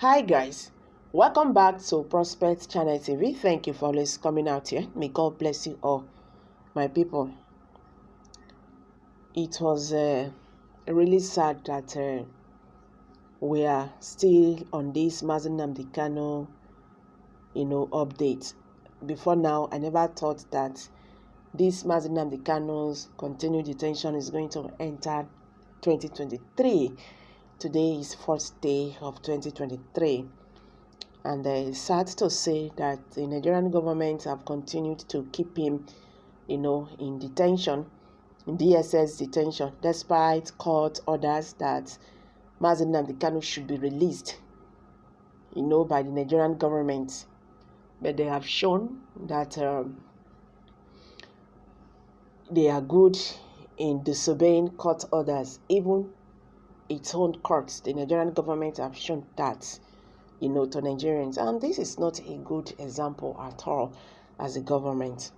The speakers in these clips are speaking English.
Hi guys, welcome back to Prospect Channel TV. Thank you for always coming out here. May God bless you all, my people. It was really sad that we are still on this Mazi Nnamdi Kanu, update. Before now, I never thought that this Mazi Nnamdi Kanu's continued detention is going to enter 2023. Today is first day of 2023. And it's sad to say that the Nigerian government have continued to keep him, in detention, in DSS detention, despite court orders that Mazi Nnamdi Kanu should be released, by the Nigerian government. But they have shown that they are good in disobeying court orders, even its own courts. The Nigerian government have shown that to Nigerians. And this is not a good example at all as a government.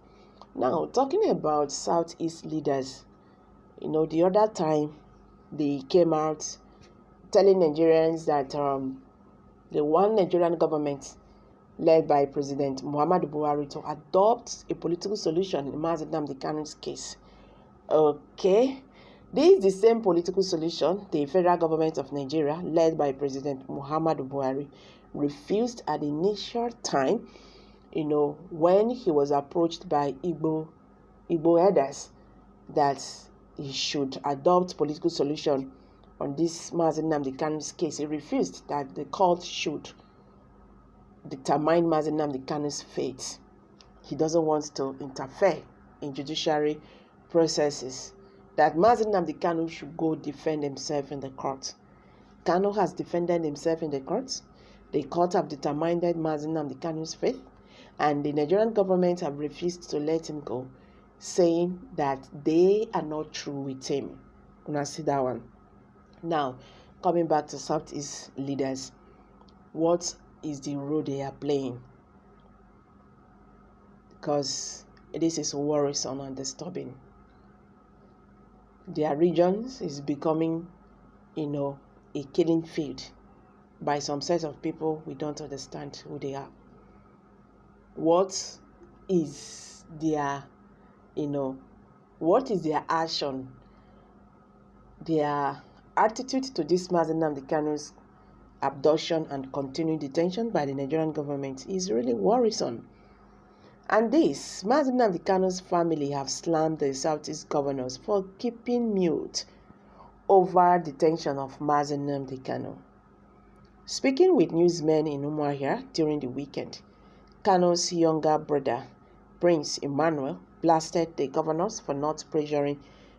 Now, talking about Southeast leaders, the other time they came out telling Nigerians that the one Nigerian government led by President Muhammadu Buhari to adopt a political solution in Mazi Nnamdi Kanu's case. Okay. This is the same political solution the federal government of Nigeria, led by President Muhammadu Buhari, refused at the initial time, when he was approached by Igbo elders that he should adopt political solution on this Mazi Nnamdi Kanu's case. He refused that the court should determine Mazi Nnamdi Kanu's fate. He doesn't want to interfere in judiciary processes. That Mazi Nnamdi Kanu should go defend himself in the court. Kanu has defended himself in the courts. The court have determined Mazi Nnamdi Kanu's fate, and the Nigerian government have refused to let him go, saying that they are not through with him. Una see that one. Now, coming back to Southeast leaders, what is the role they are playing? Because this is worrisome and disturbing. Their regions is becoming, a killing field by some set of people we don't understand who they are. What is their, action, their attitude to this Mazi Nnamdi Kanu's abduction and continued detention by the Nigerian government is really worrisome. And this, Mazi Nnamdi Kanu's family have slammed the Southeast governors for keeping mute over detention of Mazi Nnamdi Kanu. Speaking with newsmen in Umuahia during the weekend, Kanu's younger brother, Prince Emmanuel, blasted the governors for not pressuring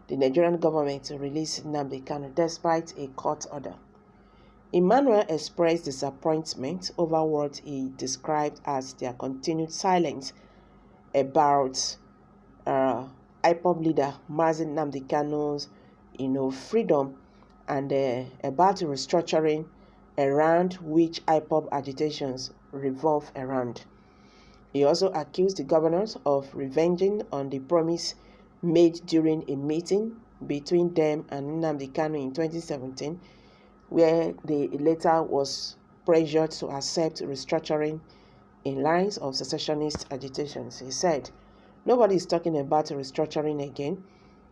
the Nigerian government to release Nnamdi Kanu despite a court order. Emmanuel expressed disappointment over what he described as their continued silence about IPOB leader Mazi Nnamdi Kanu's, freedom, and about the restructuring around which IPOB agitations revolve around. He also accused the governors of revenging on the promise made during a meeting between them and Nnamdi Kanu in 2017, where the latter was pressured to accept restructuring in lines of secessionist agitations. He said, "Nobody is talking about restructuring again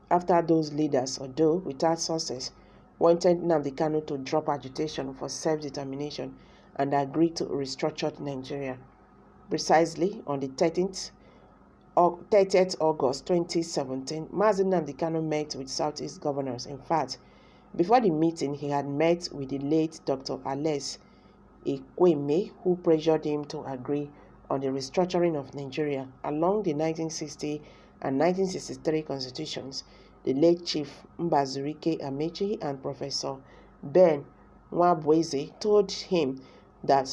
after those leaders, although without success, wanted Nnamdi Kanu to drop agitation for self-determination and agree to restructured Nigeria." Precisely on the 30th August 2017, Mazi Nnamdi Kanu met with Southeast governors. In fact, before the meeting, he had met with the late Dr. Alex Ekwueme, who pressured him to agree on the restructuring of Nigeria along the 1960 and 1963 constitutions. The late Chief Mbazurike Amechi and Professor Ben Nwabueze told him that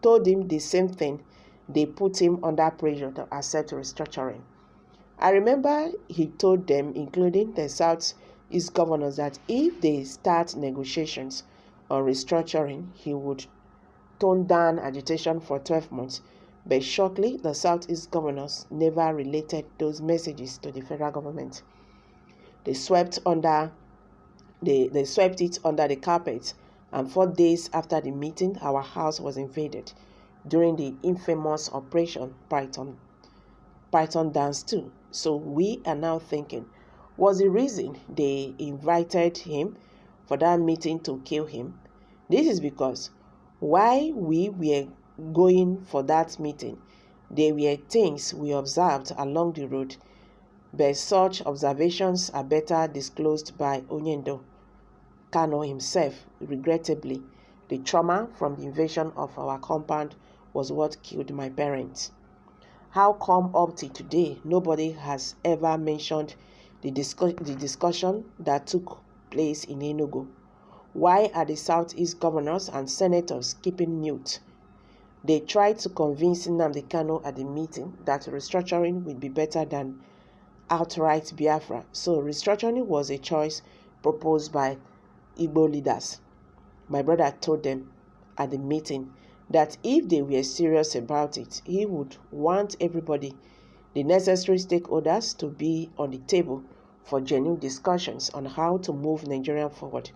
told him the same thing. They put him under pressure to accept restructuring. I remember he told them, including the Southeast governors, that if they start negotiations on restructuring, he would tone down agitation for 12 months. But shortly, the Southeast governors never related those messages to the federal government. They swept under They swept it under the carpet, and 4 days after the meeting, our house was invaded during the infamous Operation Python Dance 2. So we are now thinking, was the reason they invited him for that meeting to kill him? This is because while we were going for that meeting, there were things we observed along the road, but such observations are better disclosed by Onyendo Kano himself. Regrettably, the trauma from the invasion of our compound was what killed my parents. How come up till today nobody has ever mentioned the discussion that took place in Enugu? Why are the Southeast governors and senators keeping mute? They tried to convince Nnamdi Kanu at the meeting that restructuring would be better than outright Biafra. So restructuring was a choice proposed by Igbo leaders. My brother told them at the meeting that if they were serious about it, he would want everybody, the necessary stakeholders, to be on the table for genuine discussions on how to move Nigeria forward.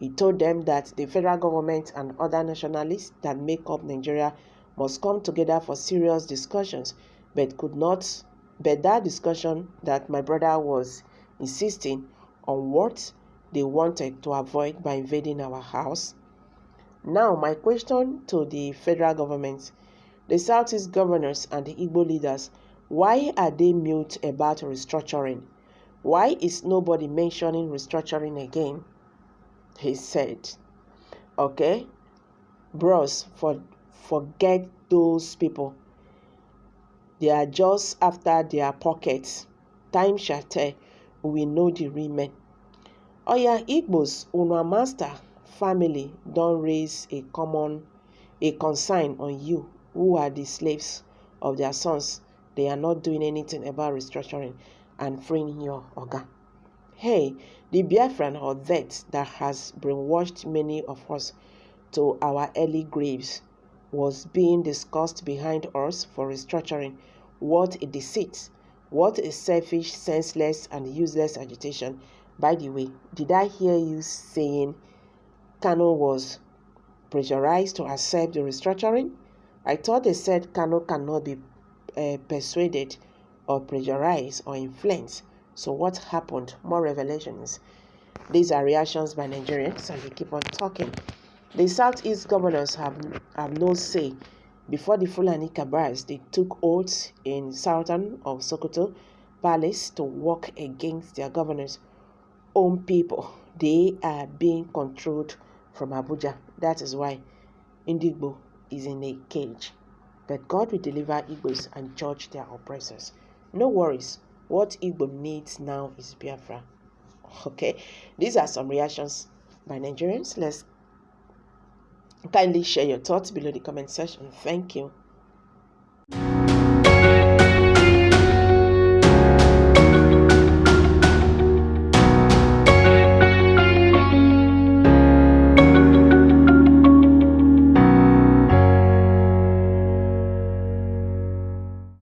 He told them that the federal government and other nationalists that make up Nigeria must come together for serious discussions, but that discussion that my brother was insisting on what they wanted to avoid by invading our house. Now, my question to the federal government, the Southeast governors and the Igbo leaders, why are they mute about restructuring? Why is nobody mentioning restructuring again? He said, okay, bros, forget those people. They are just after their pockets. Time shall tell, we know the real men. Oya Igbos, una master family don't raise a consign on you, who are the slaves of their sons. They are not doing anything about restructuring and freeing your oga. Hey, the Biafran or that has brainwashed many of us to our early graves was being discussed behind us for restructuring. What a deceit! What a selfish, senseless, and useless agitation. By the way, did I hear you saying Kano was pressurized to accept the restructuring? I thought they said Kano cannot be persuaded or pressurized or influenced. So what happened? More revelations. These are reactions by Nigerians, and they keep on talking. The Southeast governors have no say. Before the Fulani Kabars, they took oaths in Sultan of Sokoto Palace to work against their governor's own people. They are being controlled from Abuja. That is why Indigbo is in a cage. But God will deliver Igbos and judge their oppressors. No worries. What Igbo needs now is Biafra. Okay, these are some reactions by Nigerians. Let's kindly share your thoughts below the comment section. Thank you.